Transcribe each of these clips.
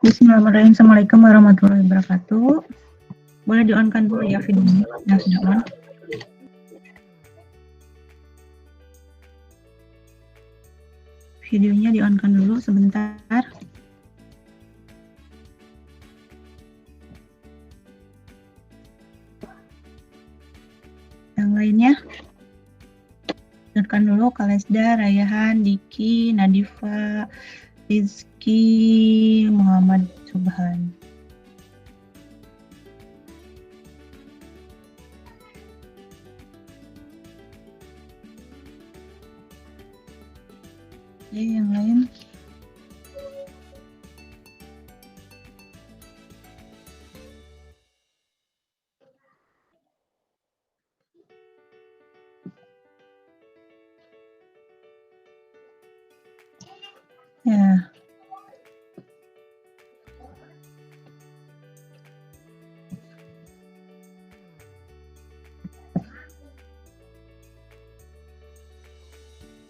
Bismillahirrahmanirrahim. Assalamualaikum warahmatullahi wabarakatuh. Boleh di-on-kan dulu ya videonya yang sudah on. Videonya di-on-kan dulu sebentar. Yang lainnya on-kan dulu. Kalesda, Rayahan, Diki, Nadifa, Rizky, Muhammad Subhan. Oke, yang lain. Ya.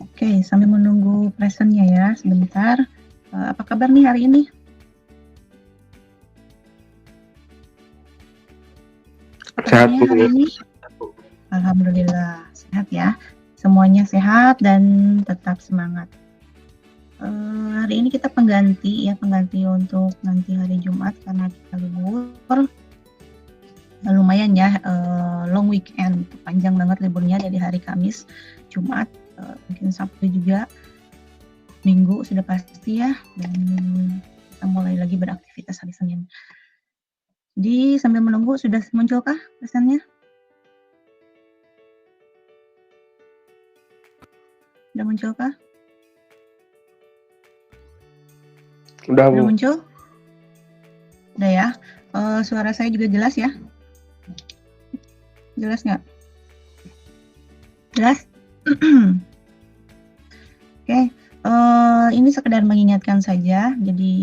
Oke, sambil menunggu presentnya ya, sebentar. Apa kabar nih hari ini? Sehat, Bu. Hari ini? Alhamdulillah, sehat ya. Semuanya sehat dan tetap semangat. Hari ini kita pengganti untuk nanti hari Jumat karena kita libur. Lumayan ya, long weekend, panjang banget liburnya dari hari Kamis, Jumat, mungkin Sabtu juga, Minggu sudah pasti ya, dan kita mulai lagi beraktivitas hari Senin. Jadi sambil menunggu, sudah munculkah pesannya? Sudah munculkah? Udah, Bu. Sudah muncul? Udah ya. Suara saya juga jelas ya? Jelas nggak? Jelas? Oke, ini sekedar mengingatkan saja. Jadi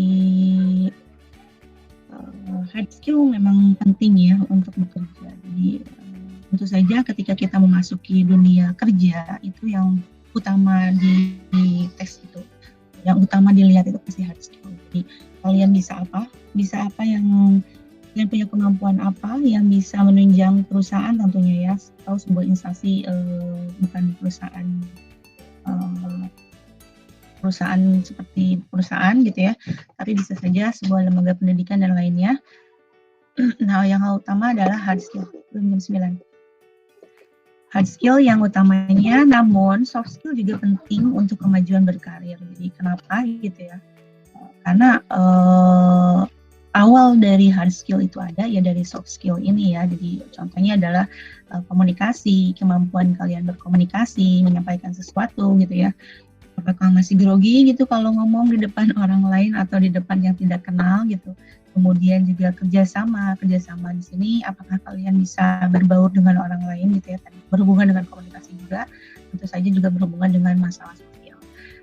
hard skill memang penting ya untuk bekerja. Jadi tentu saja ketika kita memasuki dunia kerja itu yang utama di tes itu, yang utama dilihat itu pasti hard skill. Jadi kalian bisa apa? Bisa apa yang punya kemampuan apa yang bisa menunjang perusahaan tentunya ya, atau sebuah instansi, bukan perusahaan seperti perusahaan gitu ya, tapi bisa saja sebuah lembaga pendidikan dan lainnya. Nah, yang utama adalah hard skill. Belum jam 9. Hard skill yang utamanya, namun soft skill juga penting untuk kemajuan berkarir. Jadi kenapa gitu ya? Karena awal dari hard skill itu ada ya dari soft skill ini ya. Jadi contohnya adalah komunikasi, kemampuan kalian berkomunikasi, menyampaikan sesuatu gitu ya. Apakah masih grogi gitu kalau ngomong di depan orang lain atau di depan yang tidak kenal gitu. Kemudian juga kerjasama di sini apakah kalian bisa berbaur dengan orang lain gitu ya, berhubungan dengan komunikasi juga, tentu saja juga berhubungan dengan masalah sosial.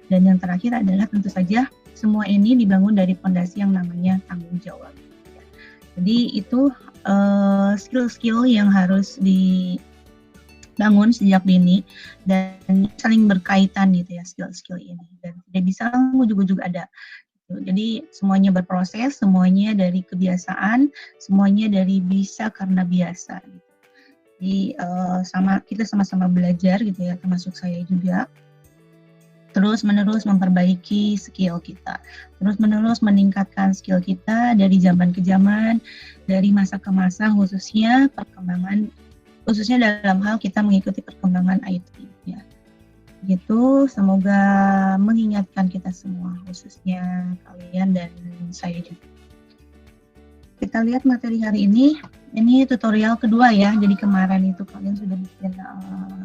Dan yang terakhir adalah tentu saja semua ini dibangun dari fondasi yang namanya tanggung jawab. Jadi itu skill-skill yang harus dibangun sejak dini dan saling berkaitan gitu ya skill-skill ini, dan tidak bisa ujug-ujug ada. Jadi semuanya berproses, semuanya dari kebiasaan, semuanya dari bisa karena biasa. Jadi kita sama-sama belajar gitu ya, termasuk saya juga. Terus menerus memperbaiki skill kita, terus menerus meningkatkan skill kita dari zaman ke zaman, dari masa ke masa, khususnya dalam hal kita mengikuti perkembangan IT ya. Gitu, semoga mengingatkan kita semua, khususnya kalian dan saya juga. Kita lihat materi hari ini tutorial kedua ya. Jadi kemarin itu kalian sudah bikin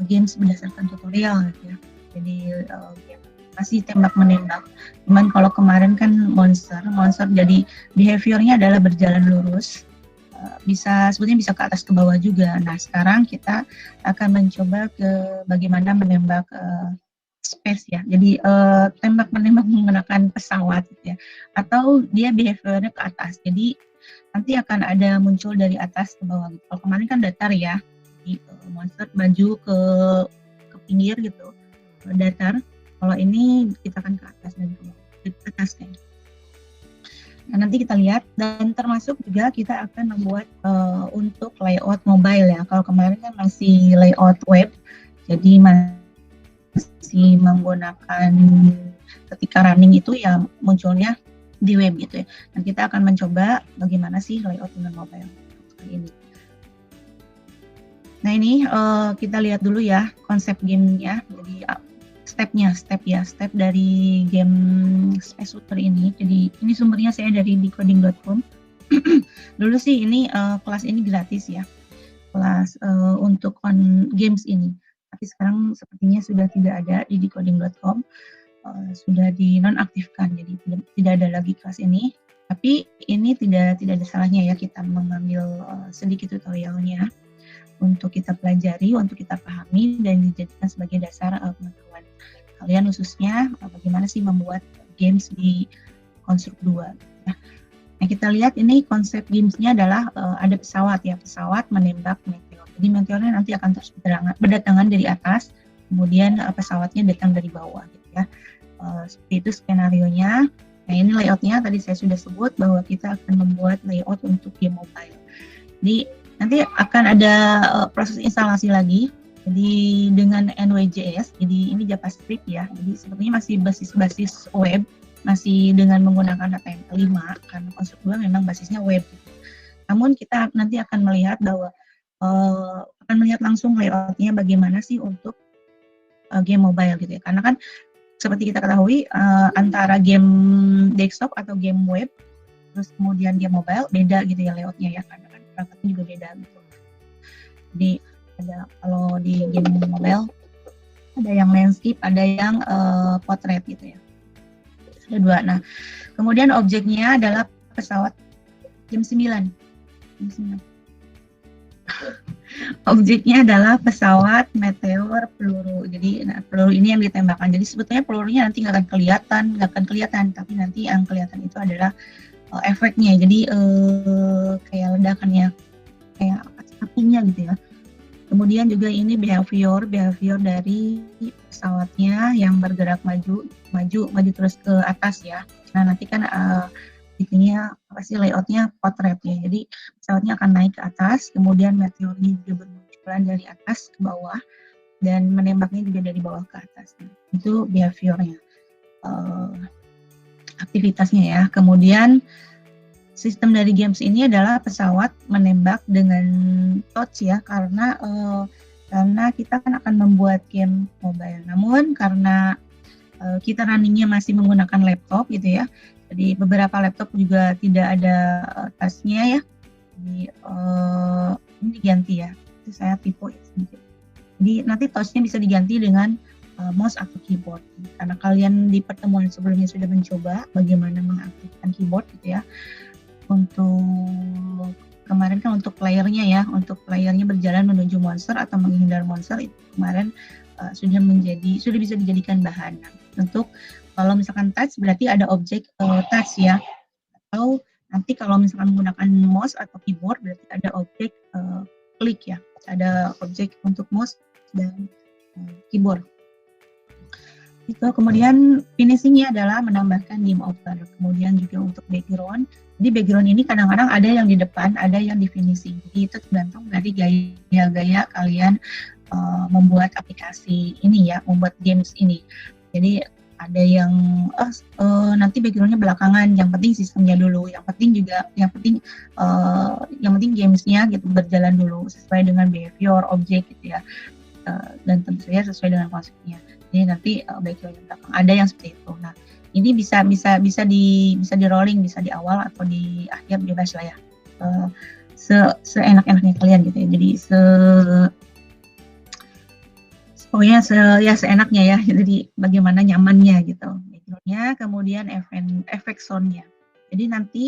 games berdasarkan tutorial gitu ya. Jadi masih tembak-menembak. Cuman kalau kemarin kan monster jadi behaviornya adalah berjalan lurus. Sebetulnya bisa ke atas ke bawah juga. Nah, sekarang kita akan mencoba ke bagaimana menembak space ya. Jadi tembak menembak menggunakan pesawat gitu ya. Atau dia behaviornya ke atas. Jadi nanti akan ada muncul dari atas ke bawah gitu. Kalau kemarin kan datar ya. Jadi monster maju ke pinggir gitu. Datar. Kalau ini kita akan ke atas dan ke bawah. Ke atas kan. Nah, nanti kita lihat, dan termasuk juga kita akan membuat untuk layout mobile ya. Kalau kemarin kan masih layout web, jadi masih menggunakan ketika running itu ya munculnya di web gitu ya. Dan kita akan mencoba bagaimana sih layout dengan mobile kali ini. Nah ini kita lihat dulu ya konsep gamenya. Jadi step dari game Space Shooter ini. Jadi ini sumbernya saya dari decoding.com. Dulu sih ini kelas ini gratis ya, kelas untuk games ini. Tapi sekarang sepertinya sudah tidak ada di decoding.com, sudah dinonaktifkan. Jadi tidak ada lagi kelas ini. Tapi ini tidak ada salahnya ya kita mengambil sedikit tutorialnya untuk kita pelajari, untuk kita pahami dan dijadikan sebagai dasar pengetahuan kalian, khususnya bagaimana sih membuat games di Construct 2. Ya. Nah kita lihat ini konsep gamesnya adalah ada pesawat ya, pesawat menembak meteor. Jadi meteornya nanti akan terus berdatangan dari atas, kemudian pesawatnya datang dari bawah gitu ya. Seperti itu skenario-nya. Nah ini layoutnya tadi saya sudah sebut bahwa kita akan membuat layout untuk game mobile. Jadi nanti akan ada proses instalasi lagi. Jadi dengan NWJS, jadi ini JavaScript ya. Jadi sepertinya masih basis web, masih dengan menggunakan HTML5 karena Construct 2 memang basisnya web. Namun kita nanti akan melihat bahwa akan melihat langsung layoutnya bagaimana sih untuk game mobile gitu ya. Karena kan seperti kita ketahui antara game desktop atau game web terus kemudian game mobile beda gitu ya layoutnya ya, karena kan perangkatnya juga beda gitu. Jadi ada kalau di game mobile ada yang landscape, ada yang portrait gitu ya. Ada dua. Nah, kemudian objeknya adalah pesawat jam 9. Objeknya adalah pesawat meteor peluru. Jadi peluru ini yang ditembakkan. Jadi sebetulnya pelurunya nanti nggak akan kelihatan, tapi nanti yang kelihatan itu adalah efeknya. Jadi kayak ledakannya, kayak apinya gitu ya. Kemudian juga ini behavior dari pesawatnya yang bergerak maju terus ke atas ya. Nah nanti kan ininya pasti layoutnya portrait ya. Jadi pesawatnya akan naik ke atas, kemudian meteornya juga bermunculan dari atas ke bawah dan menembaknya juga dari bawah ke atas. Nah, itu behaviornya, aktivitasnya ya. Kemudian sistem dari games ini adalah pesawat menembak dengan touch ya, karena kita kan akan membuat game mobile. Namun karena kita runningnya masih menggunakan laptop gitu ya, jadi beberapa laptop juga tidak ada touch-nya ya. Jadi ini diganti ya, itu saya tipe ya sedikit. Jadi nanti touch-nya bisa diganti dengan mouse atau keyboard. Karena kalian di pertemuan sebelumnya sudah mencoba bagaimana mengaktifkan keyboard gitu ya. Untuk kemarin kan untuk playernya berjalan menuju monster atau menghindar monster itu kemarin sudah bisa dijadikan bahan. Nah, untuk kalau misalkan touch berarti ada objek touch ya, atau nanti kalau misalkan menggunakan mouse atau keyboard berarti ada objek klik ya, ada objek untuk mouse dan keyboard. Itu kemudian finishingnya adalah menambahkan game over, kemudian juga untuk background. Jadi background ini kadang-kadang ada yang di depan, ada yang di finishing. Jadi itu tergantung dari gaya-gaya kalian membuat aplikasi ini ya, membuat games ini. Jadi ada yang nanti backgroundnya belakangan, yang penting sistemnya dulu, yang penting gamesnya gitu berjalan dulu sesuai dengan behavior objek gitu ya, dan tentu saja sesuai dengan konsepnya. Jadi nanti background yang belakang ada yang seperti itu. Nah ini bisa di rolling, bisa di awal atau di akhir, bebas lah ya, seenak-enaknya kalian gitu ya. Jadi pokoknya seenaknya ya. Jadi bagaimana nyamannya gitu backgroundnya, kemudian efek soundnya. Jadi nanti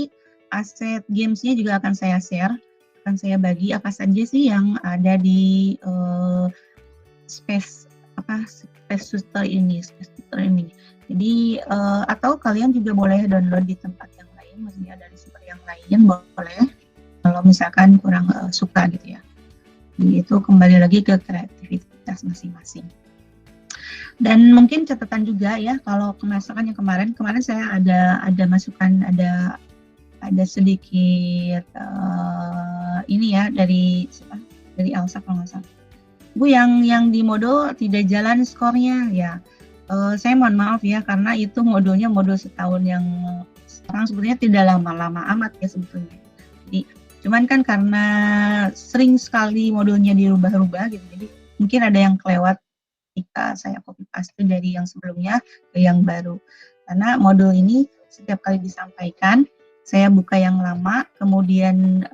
aset gamesnya juga akan saya share, akan saya bagi apa saja sih yang ada di Space Shooter ini. Jadi atau kalian juga boleh download di tempat yang lain, maksudnya dari sumber yang lain boleh, kalau misalkan kurang suka gitu ya. Jadi itu kembali lagi ke kreativitas masing-masing. Dan mungkin catatan juga ya, kalau misalkan yang kemarin saya ada masukan, ada ada sedikit ini ya dari Elsa kalau nggak salah. Bu, yang di Modo tidak jalan skornya ya. Saya mohon maaf ya karena itu modulnya modul setahun yang sekarang sebetulnya tidak lama-lama amat ya sebetulnya. Jadi cuman kan karena sering sekali modulnya dirubah-rubah gitu, jadi mungkin ada yang kelewat ketika saya copy paste dari yang sebelumnya ke yang baru. Karena modul ini setiap kali disampaikan, saya buka yang lama, kemudian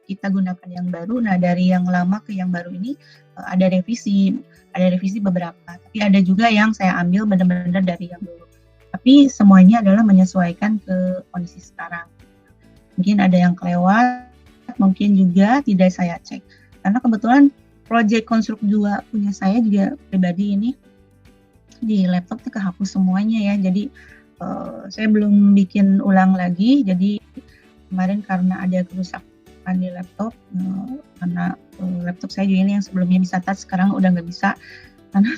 kita gunakan yang baru. Nah, dari yang lama ke yang baru ini ada revisi beberapa. Tapi ada juga yang saya ambil benar-benar dari yang dulu. Tapi semuanya adalah menyesuaikan ke kondisi sekarang. Mungkin ada yang kelewat, mungkin juga tidak saya cek. Karena kebetulan project Konstruk 2 punya saya juga pribadi ini di laptop tuh kehapus semuanya ya. Jadi saya belum bikin ulang lagi. Jadi kemarin karena ada kerusakan di laptop, karena laptop saya juga ini yang sebelumnya bisa touch sekarang udah nggak bisa karena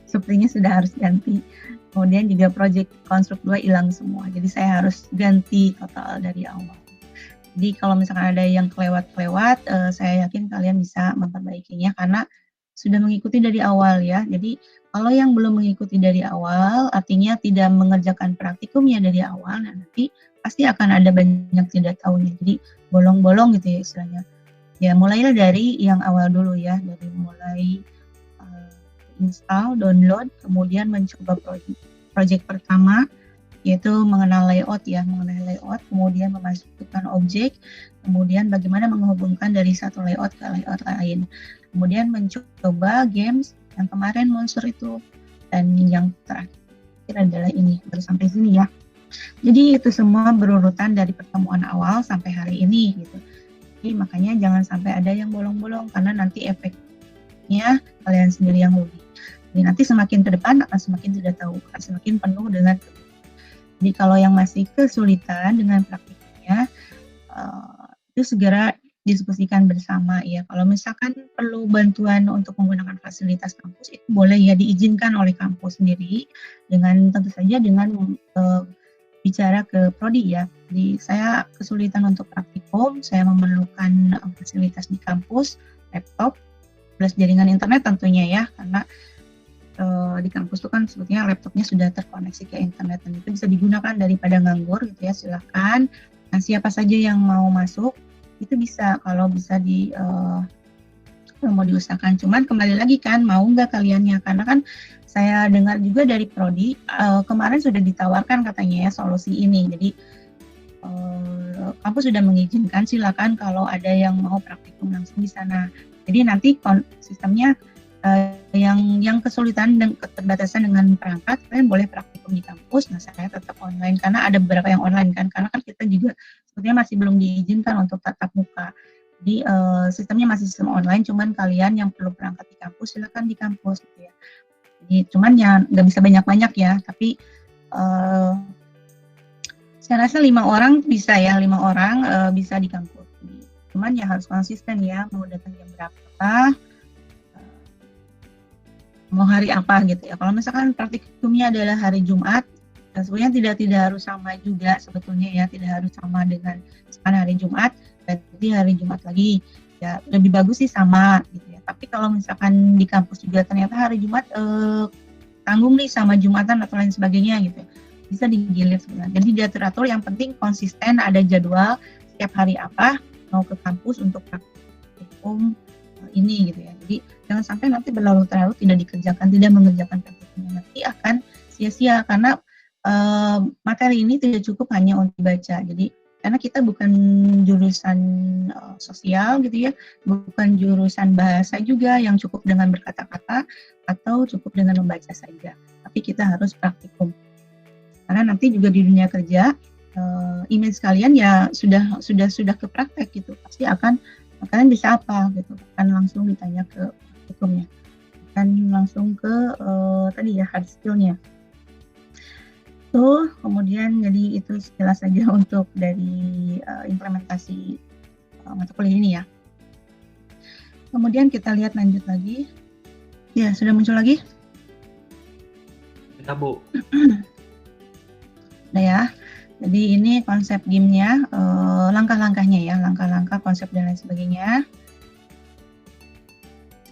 sepertinya sudah harus ganti. Kemudian juga project Konstruk 2 hilang semua. Jadi saya harus ganti total dari awal. Jadi kalau misalkan ada yang kelewat-kelewat, saya yakin kalian bisa memperbaikinya karena sudah mengikuti dari awal ya. Jadi kalau yang belum mengikuti dari awal, artinya tidak mengerjakan praktikumnya dari awal, nah nanti pasti akan ada banyak tidak tahunya. Jadi bolong-bolong gitu ya istilahnya. Ya mulailah dari yang awal dulu ya, dari mulai install, download, kemudian mencoba project pertama, yaitu mengenal layout, kemudian memasukkan objek, kemudian bagaimana menghubungkan dari satu layout ke layout lain, kemudian mencoba games yang kemarin monster itu, dan yang terakhir adalah ini, baru sampai sini ya. Jadi itu semua berurutan dari pertemuan awal sampai hari ini gitu. Jadi makanya jangan sampai ada yang bolong-bolong karena nanti efeknya kalian sendiri yang rugi. Jadi nanti semakin ke depan akan semakin tidak tahu, akan semakin penuh dengan. Jadi kalau yang masih kesulitan dengan praktiknya, itu segera diskusikan bersama ya. Kalau misalkan perlu bantuan untuk menggunakan fasilitas kampus, itu boleh ya diizinkan oleh kampus sendiri dengan tentu saja dengan bicara ke prodi ya. Jadi saya kesulitan untuk praktikum, saya memerlukan fasilitas di kampus, laptop, plus jaringan internet tentunya ya, karena di kampus itu kan sebetulnya laptopnya sudah terkoneksi ke internet dan itu bisa digunakan daripada nganggur gitu ya, silahkan. Nah, siapa saja yang mau masuk itu bisa, kalau bisa mau diusahakan. Cuman kembali lagi kan, mau nggak kaliannya, karena kan saya dengar juga dari prodi kemarin sudah ditawarkan katanya ya solusi ini. Jadi kampus sudah mengizinkan, silakan kalau ada yang mau praktikum langsung di sana. Jadi nanti sistemnya yang kesulitan dan keterbatasan dengan perangkat, kalian boleh praktikum di kampus. Nah, saya tetap online karena ada beberapa yang online kan, karena kan kita juga sebetulnya masih belum diizinkan untuk tatap muka. Jadi sistemnya masih sistem online, cuman kalian yang perlu perangkat di kampus silakan di kampus gitu ya. Jadi cuman ya nggak bisa banyak-banyak ya, tapi saya rasa 5 orang bisa ya, 5 orang bisa di kampus. Jadi, cuman ya harus konsisten ya, mau datang jam berapa, mau hari apa gitu ya. Kalau misalkan praktikumnya adalah hari Jumat, sebenarnya tidak harus sama juga sebetulnya ya, tidak harus sama dengan misalkan hari Jumat, berarti hari Jumat lagi ya, lebih bagus sih sama gitu ya. Tapi kalau misalkan di kampus juga ternyata hari Jumat tanggung nih sama Jumatan atau lain sebagainya gitu ya, bisa digilir sebenarnya. Jadi diatur-atur, yang penting konsisten, ada jadwal setiap hari apa mau ke kampus untuk praktikum ini gitu ya. Jadi jangan sampai nanti berlarut-larut tidak dikerjakan, tidak mengerjakan praktikumnya, nanti akan sia-sia karena materi ini tidak cukup hanya untuk dibaca. Jadi karena kita bukan jurusan sosial gitu ya, bukan jurusan bahasa juga yang cukup dengan berkata-kata atau cukup dengan membaca saja, tapi kita harus praktikum. Karena nanti juga di dunia kerja image kalian ya sudah ke praktek gitu, pasti akan kalian bisa apa gitu, akan langsung ditanya ke praktikumnya, akan langsung ke tadi ya hard skillnya. Tuh, kemudian jadi itu sekilas saja untuk dari implementasi mata kuliah ini ya. Kemudian kita lihat lanjut lagi. Ya, sudah muncul lagi? Ya, Bu. Nah ya, Jadi ini konsep gamenya, langkah-langkahnya ya, langkah-langkah konsep dan lain sebagainya.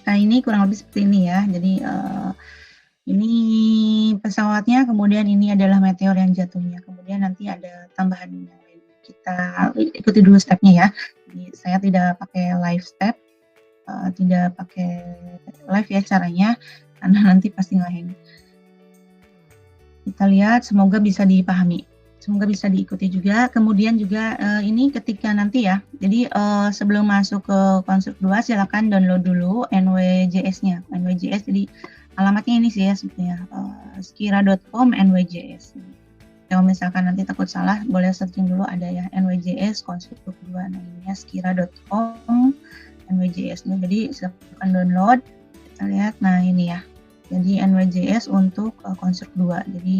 Nah ini kurang lebih seperti ini ya. Jadi ini pesawatnya, kemudian ini adalah meteor yang jatuhnya. Kemudian nanti ada tambahan yang lain. Kita ikuti dulu stepnya ya. Jadi saya tidak pakai live step, tidak pakai live ya caranya, karena nanti pasti ngehang. Kita lihat, semoga bisa dipahami. Semoga bisa diikuti juga. Kemudian juga ini ketika nanti ya, jadi sebelum masuk ke konstruk 2 silakan download dulu NWJS-nya. NWJS jadi alamatnya ini sih ya sebetulnya skira.com NWJS. Kalau misalkan nanti takut salah, boleh searching dulu ada ya NWJS konstruk 2. Nah ini ya skira.com NWJS. Jadi silakan download. Kita lihat, nah ini ya. Jadi NWJS untuk konstruk 2. Jadi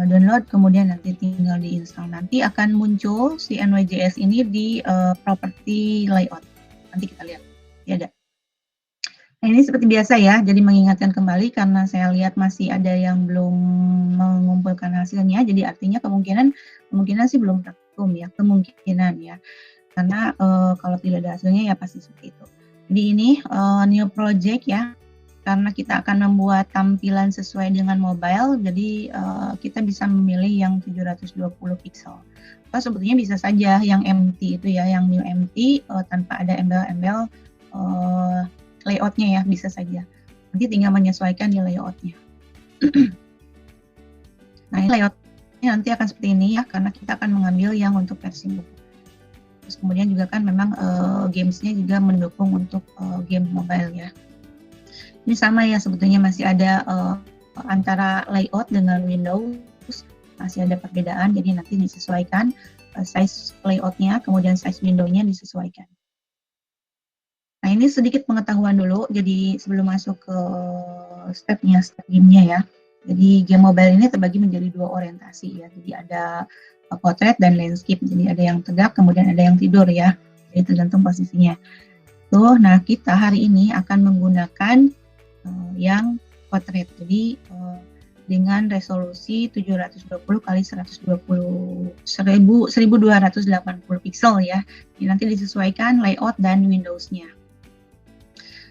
download kemudian nanti tinggal diinstal. Nanti akan muncul si NWJS ini di property layout. Nanti kita lihat. Ya ada. Nah, ini seperti biasa ya. Jadi mengingatkan kembali karena saya lihat masih ada yang belum mengumpulkan hasilnya. Jadi artinya kemungkinan sih belum terhitung ya, kemungkinan ya. Karena kalau tidak ada hasilnya ya pasti seperti itu. Jadi ini new project ya. Karena kita akan membuat tampilan sesuai dengan mobile, jadi kita bisa memilih yang 720 pixel. Atau sebetulnya bisa saja yang empty itu ya, yang new empty tanpa ada embel-embel layoutnya ya, bisa saja. Nanti tinggal menyesuaikan di layoutnya. Nah ini layoutnya nanti akan seperti ini ya, karena kita akan mengambil yang untuk versi mobile. Terus kemudian juga kan memang gamesnya juga mendukung untuk game mobile ya. Ini sama ya sebetulnya masih ada antara layout dengan Windows masih ada perbedaan, jadi nanti disesuaikan size layoutnya, kemudian size window-nya disesuaikan. Nah ini sedikit pengetahuan dulu, jadi sebelum masuk ke step game-nya ya. Jadi game mobile ini terbagi menjadi 2 orientasi ya, jadi ada portrait dan landscape, jadi ada yang tegak kemudian ada yang tidur ya, jadi tergantung posisinya. Tuh, nah kita hari ini akan menggunakan yang portrait, jadi dengan resolusi 720 kali 1280 pixel ya. Ini nanti disesuaikan layout dan Windows-nya.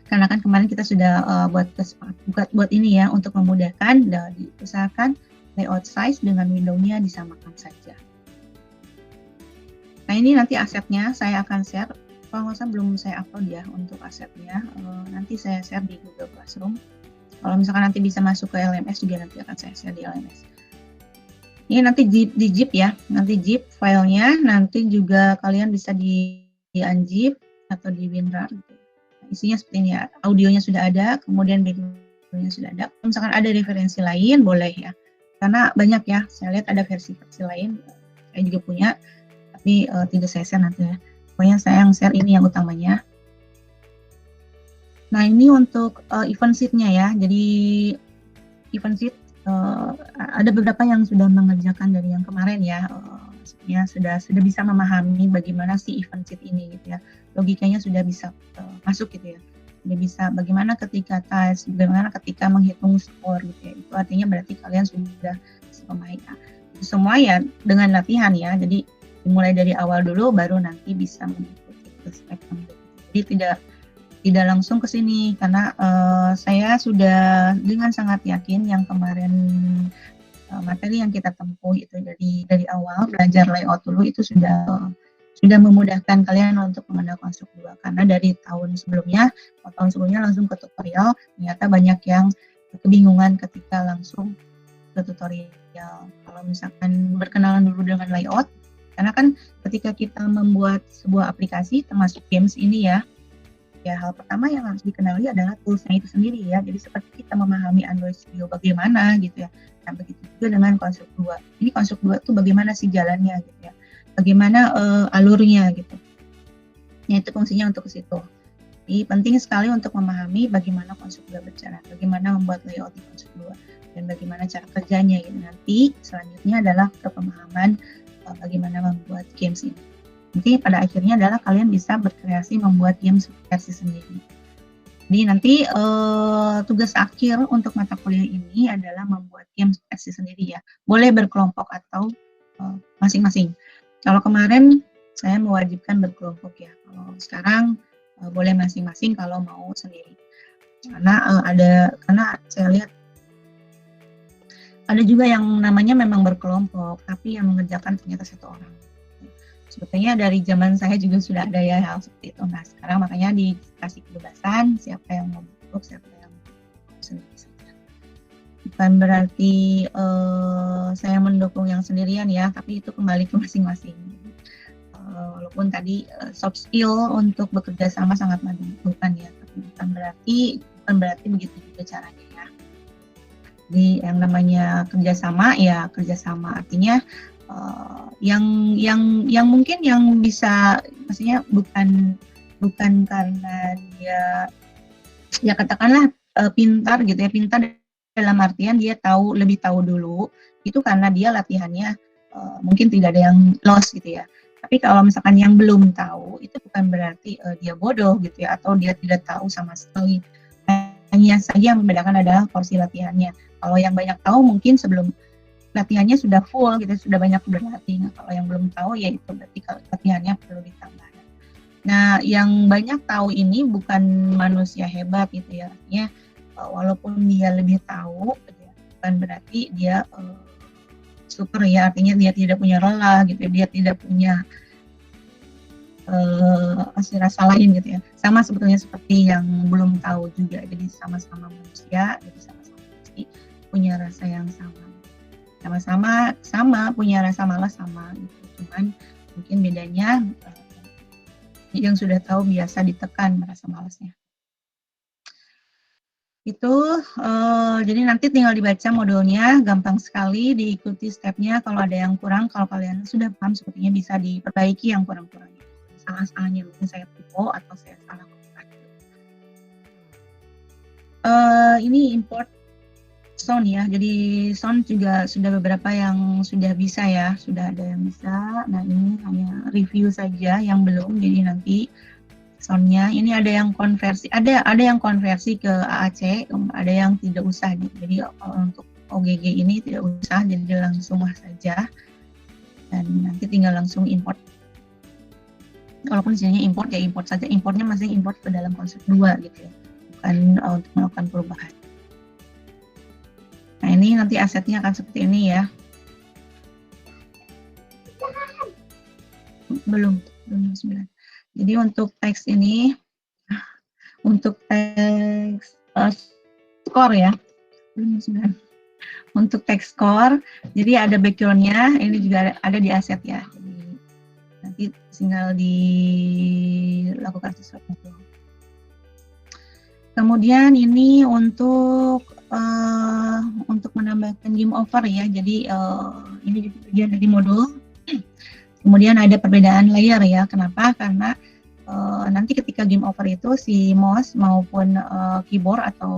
Karena kan kemarin kita sudah buat ini ya untuk memudahkan, dan diusahakan layout size dengan window-nya disamakan saja. Nah ini nanti asetnya saya akan share. Kalau nggak salah belum saya upload ya untuk asetnya, nanti saya share di Google Classroom. Kalau misalkan nanti bisa masuk ke LMS juga nanti akan saya share di LMS. Ini nanti di zip ya, nanti zip filenya, nanti juga kalian bisa di unzip atau di WinRAR. Gitu. Nah, isinya seperti ini ya, audionya sudah ada, kemudian background-nya sudah ada. Kalau misalkan ada referensi lain boleh ya, karena banyak ya, saya lihat ada versi-versi lain, saya juga punya, tapi tidak saya share nanti ya. Pokoknya saya yang share ini yang utamanya. Nah ini untuk event sheet-nya ya. Jadi event sheet ada beberapa yang sudah mengerjakan dari yang kemarin ya. Sebenarnya sudah bisa memahami bagaimana si event sheet ini gitu ya. Logikanya sudah bisa masuk gitu ya. Sudah bisa bagaimana ketika tes, bagaimana ketika menghitung skor gitu ya. Itu artinya berarti kalian sudah bisa memahami. Nah, itu semua ya dengan latihan ya. Jadi dimulai dari awal dulu baru nanti bisa mengikuti step jadi tidak langsung ke sini karena saya sudah dengan sangat yakin yang kemarin materi yang kita tempuh itu dari awal belajar layout dulu itu sudah memudahkan kalian untuk mengenal konstruk 2 karena dari tahun sebelumnya langsung ke tutorial ternyata banyak yang kebingungan ketika langsung ke tutorial. Kalau misalkan berkenalan dulu dengan layout. Karena kan ketika kita membuat sebuah aplikasi termasuk games ini ya hal pertama yang harus dikenali adalah tools-nya itu sendiri ya. Jadi seperti kita memahami Android Studio bagaimana gitu ya. Nah begitu juga dengan konstruk 2. Ini konstruk 2 itu bagaimana sih jalannya gitu ya. Bagaimana alurnya gitu. Nah itu fungsinya untuk ke situ. Jadi penting sekali untuk memahami bagaimana konstruk 2 berjalan. Bagaimana membuat layout di konstruk 2. Dan bagaimana cara kerjanya gitu. Nanti selanjutnya adalah ke pemahaman bagaimana membuat games ini. Nanti pada akhirnya adalah kalian bisa berkreasi membuat games versi sendiri. Jadi nanti tugas akhir untuk mata kuliah ini adalah membuat game versi sendiri ya. Boleh berkelompok atau masing-masing. Kalau kemarin saya mewajibkan berkelompok ya. Kalau sekarang boleh masing-masing kalau mau sendiri. Karena karena saya lihat ada juga yang namanya memang berkelompok, tapi yang mengerjakan ternyata satu orang. Sebetulnya dari zaman saya juga sudah ada ya hal seperti itu. Nah sekarang makanya dikasih kebebasan siapa yang mau berkelompok, siapa yang mau sendiri saja. Bukan berarti saya mendukung yang sendirian ya, tapi itu kembali ke masing-masing. Walaupun tadi soft skill untuk bekerja sama sangat menentukan ya, tapi bukan berarti begitu juga caranya ya. Jadi yang namanya kerjasama ya kerjasama, artinya yang mungkin yang bisa, maksudnya bukan karena dia ya katakanlah pintar gitu ya, pintar dalam artian dia lebih tahu dulu, itu karena dia latihannya mungkin tidak ada yang lost gitu ya. Tapi kalau misalkan yang belum tahu, itu bukan berarti dia bodoh gitu ya, atau dia tidak tahu sama sekali. Hanya saja yang membedakan adalah porsi latihannya. Kalau yang banyak tahu mungkin sebelum latihannya sudah full gitu, sudah banyak berlatih. Nah, kalau yang belum tahu ya itu berarti kalau latihannya perlu ditambah. Nah, yang banyak tahu ini bukan manusia hebat gitu ya. Artinya walaupun dia lebih tahu, bukan berarti dia super ya. Artinya dia tidak punya lelah gitu, dia tidak punya rasa lain gitu ya. Sama sebetulnya seperti yang belum tahu juga. Jadi sama-sama manusia, jadi sama-sama pasti punya rasa yang sama punya rasa malas sama gitu. Cuman mungkin bedanya yang sudah tahu biasa ditekan merasa malasnya. Itu jadi nanti tinggal dibaca modulnya, gampang sekali, diikuti stepnya. Kalau ada yang kurang, kalau kalian sudah paham sepertinya bisa diperbaiki yang kurang-kurangnya. Salah-salahnya mungkin saya typo atau saya salah komunikasi. Ini import sound ya, jadi sound juga sudah beberapa yang sudah bisa ya, sudah ada yang bisa. Nah ini hanya review saja yang belum, jadi nanti soundnya ini ada yang konversi, ada yang konversi ke AAC, ada yang tidak usah. Jadi untuk OGG ini tidak usah, jadi langsung saja dan nanti tinggal langsung import. Walaupun isinya import ya import saja, importnya masih import ke dalam konsep 2 gitu ya, bukan untuk melakukan perubahan. Nah ini nanti asetnya akan seperti ini ya. Belum 9. Jadi untuk teks ini, untuk teks skor ya, belum 9. Untuk teks skor, jadi ada backgroundnya, ini juga ada di aset ya. Jadi nanti tinggal dilakukan sesuatu. Kemudian ini untuk menambahkan game over ya, jadi ini juga bagian dari modul. Kemudian ada perbedaan layer ya, kenapa? Karena nanti ketika game over itu si mouse maupun keyboard atau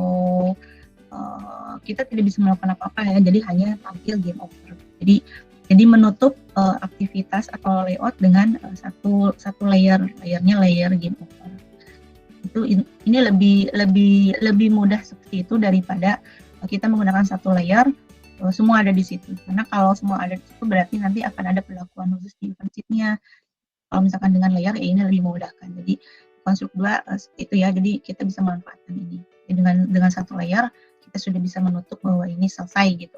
kita tidak bisa melakukan apa-apa ya, jadi hanya tampil game over. Jadi menutup aktivitas atau layout dengan satu layernya layer game over. Itu ini lebih mudah seperti itu daripada kita menggunakan satu layer semua ada di situ. Karena kalau semua ada di situ berarti nanti akan ada perlakuan khusus di event sheet-nya. Kalau misalkan dengan layer ya ini lebih memudahkan. Jadi konstruk 2 itu ya. Jadi kita bisa memanfaatkan ini. Jadi dengan satu layer kita sudah bisa menutup bahwa ini selesai gitu.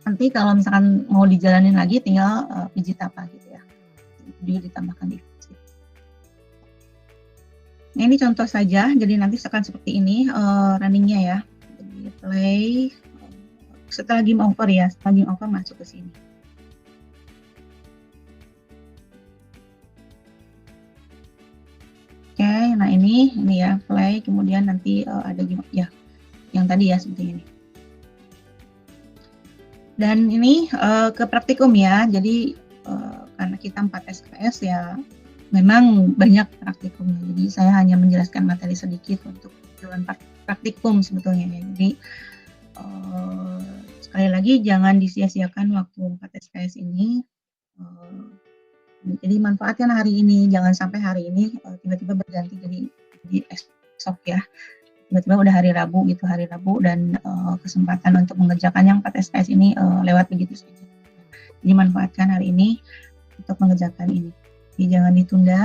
Nanti kalau misalkan mau dijalanin lagi tinggal pijit apa gitu ya. Juga ditambahkan di event sheet. Nah ini contoh saja. Jadi nanti akan seperti ini runningnya ya. Jadi play. Setelah game over ya, setelah game over masuk ke sini. Oke, nah ini ya play, kemudian nanti ada game ya, yang tadi ya seperti ini. Dan ini ke praktikum ya, jadi karena kita 4 SKS ya, memang banyak praktikumnya. Jadi saya hanya menjelaskan materi sedikit untuk tujuan praktikum sebetulnya ya. Jadi sekali lagi jangan disia-siakan waktu 4 SKS ini. Jadi manfaatkan hari ini, jangan sampai hari ini tiba-tiba berganti jadi besok ya. Tiba-tiba udah hari Rabu gitu, dan kesempatan untuk mengerjakan yang 4 SKS ini lewat begitu saja. Jadi manfaatkan hari ini untuk mengerjakan ini. Jadi jangan ditunda.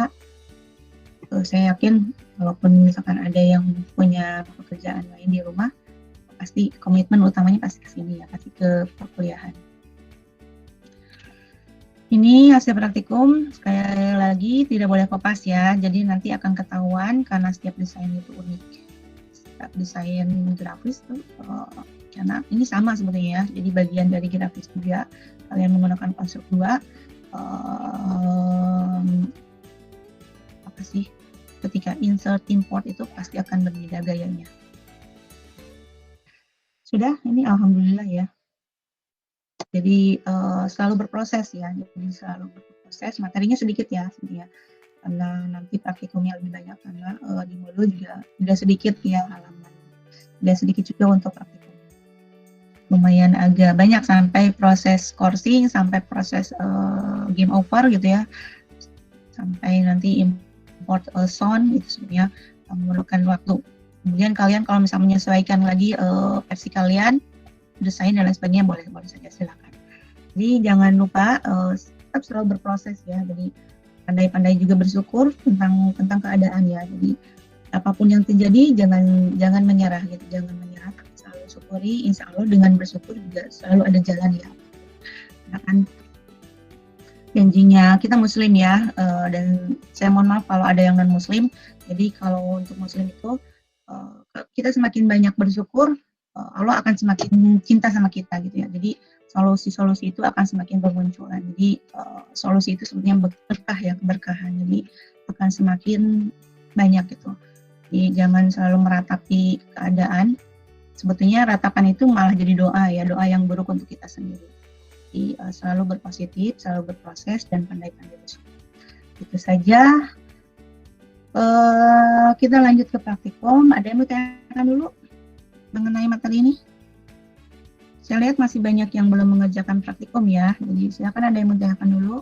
Saya yakin walaupun misalkan ada yang punya pekerjaan lain di rumah, pasti komitmen utamanya pasti ke sini ya, pasti ke perkuliahan. Ini hasil praktikum, sekali lagi tidak boleh kopas ya, jadi nanti akan ketahuan karena setiap desain itu unik. Setiap desain grafis tuh, karena ini sama sebetulnya ya, jadi bagian dari grafis juga, kalian menggunakan konstruk 2, apa sih, ketika insert import itu pasti akan berbeda gayanya. Sudah, ini alhamdulillah ya. Jadi selalu berproses ya, jadi selalu berproses, materinya sedikit ya sebenarnya, karena nanti praktikumnya lebih banyak, karena di modul juga tidak sedikit ya halaman, tidak sedikit juga untuk praktikum. Lumayan agak banyak sampai proses coursing, sampai proses game over gitu ya, sampai nanti import sound itu sebenarnya memerlukan waktu. Kemudian kalian kalau misalnya menyesuaikan lagi versi kalian, desain dan lain sebagainya, boleh saja, silakan. Jadi jangan lupa tetap selalu berproses ya. Jadi pandai-pandai juga bersyukur tentang keadaan ya. Jadi apapun yang terjadi jangan menyerah gitu, jangan menyerah, selalu syukuri. Insya Allah dengan bersyukur juga selalu ada jalan ya. Karena kan janjinya kita Muslim ya, dan saya mohon maaf kalau ada yang non Muslim. Jadi kalau untuk Muslim itu kita semakin banyak bersyukur, Allah akan semakin cinta sama kita gitu ya. Jadi solusi-solusi itu akan semakin bermunculan. Jadi solusi itu sebenarnya berkah ya, keberkahan. Jadi akan semakin banyak gitu. Jadi jangan selalu meratapi keadaan. Sebetulnya ratapan itu malah jadi doa ya, doa yang buruk untuk kita sendiri. Jadi selalu berpositif, selalu berproses, dan pandai-pandai bersyukur. Itu saja. Kita lanjut ke praktikum. Ada yang mau tanyakan dulu mengenai materi ini? Saya lihat masih banyak yang belum mengerjakan praktikum ya, jadi silakan, ada yang mau tanyakan dulu.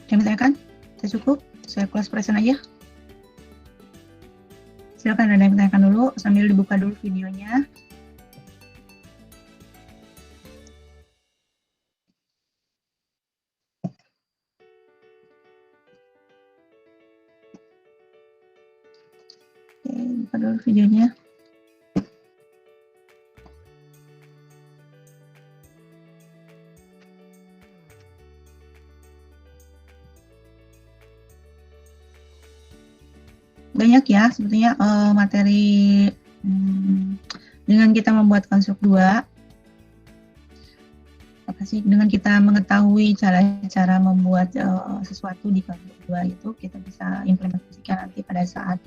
Ada yang mau tanyakan? Saya cukup, saya close present aja. Silakan, ada yang mau tanyakan dulu sambil dibuka dulu videonya. Buka dulu videonya. Banyak ya sebetulnya materi dengan kita membuat konstruk 2, apa sih, dengan kita mengetahui cara membuat sesuatu di konstruk 2 itu, kita bisa implementasikan nanti pada saat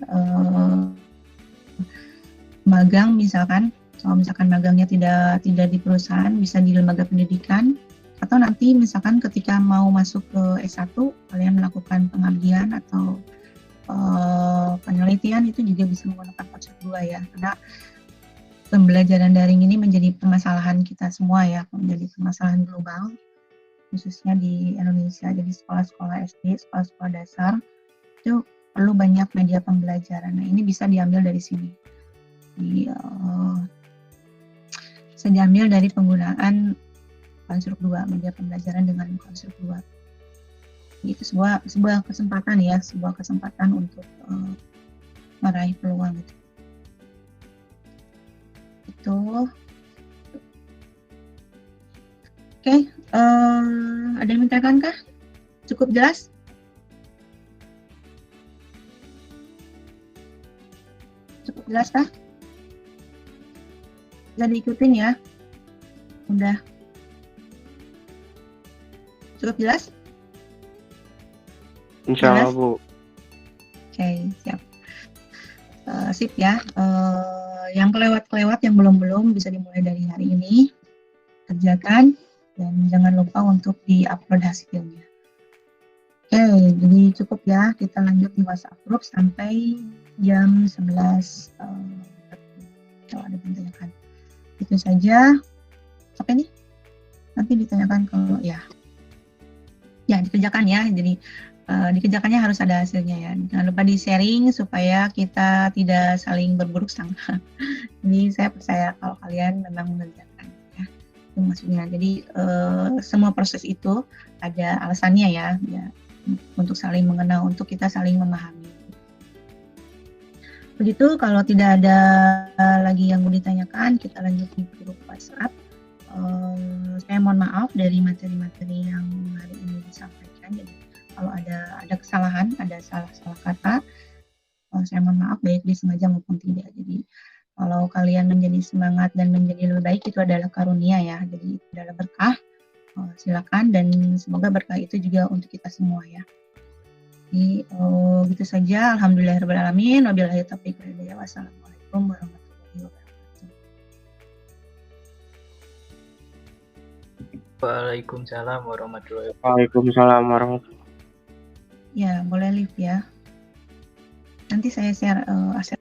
magang misalkan. Kalau misalkan magangnya tidak di perusahaan, bisa di lembaga pendidikan, atau nanti misalkan ketika mau masuk ke S1, kalian melakukan pengabdian atau penelitian, itu juga bisa menggunakan konstruk 2 ya, karena pembelajaran daring ini menjadi permasalahan kita semua ya, menjadi permasalahan global, khususnya di Indonesia. Jadi sekolah-sekolah SD, sekolah-sekolah dasar itu perlu banyak media pembelajaran. Nah, ini bisa diambil dari sini. Bisa diambil dari penggunaan konstruk 2, media pembelajaran dengan konstruk 2. Itu sebuah kesempatan ya, sebuah kesempatan untuk meraih peluang gitu. Itu. Oke, ada yang mintakan kah? Cukup jelas? Cukup jelas kah? Bisa diikutin ya? Udah. Cukup jelas? Insya Allah, Bu. Oke, siap. Sip ya. Yang kelewat-kelewat, yang belum bisa dimulai dari hari ini, kerjakan, dan jangan lupa untuk di-upload hasilnya. Oke, jadi cukup ya, kita lanjut di WhatsApp group sampai jam 11. Kalau ada yang ditanyakan, itu saja. Oke nih, nanti ditanyakan kalau ya. Ya, dikerjakan ya. Jadi dikerjakannya harus ada hasilnya ya. Jangan lupa di-sharing supaya kita tidak saling berburuk sangka. Jadi saya percaya kalau kalian memang mengerjakan ya. Itu maksudnya. Jadi semua proses itu ada alasannya ya, untuk saling mengenal, untuk kita saling memahami. Begitu, kalau tidak ada lagi yang mau ditanyakan, kita lanjut di grup WhatsApp. Saya mohon maaf dari materi-materi yang hari ini disampaikan. Jadi kalau ada kesalahan, ada salah kata, saya mohon maaf baik disengaja maupun tidak. Jadi kalau kalian menjadi semangat dan menjadi lebih baik, itu adalah karunia ya. Jadi itu adalah berkah. Silakan, dan semoga berkah itu juga untuk kita semua ya. Jadi gitu saja. Alhamdulillahirrahmanirrahim. Wabillahi taufiq wal hidayah. Wassalamualaikum warahmatullahi wabarakatuh. Waalaikumsalam warahmatullahi wabarakatuh. Waalaikumsalam warahmatullahi. Ya, boleh live ya. Nanti saya share aset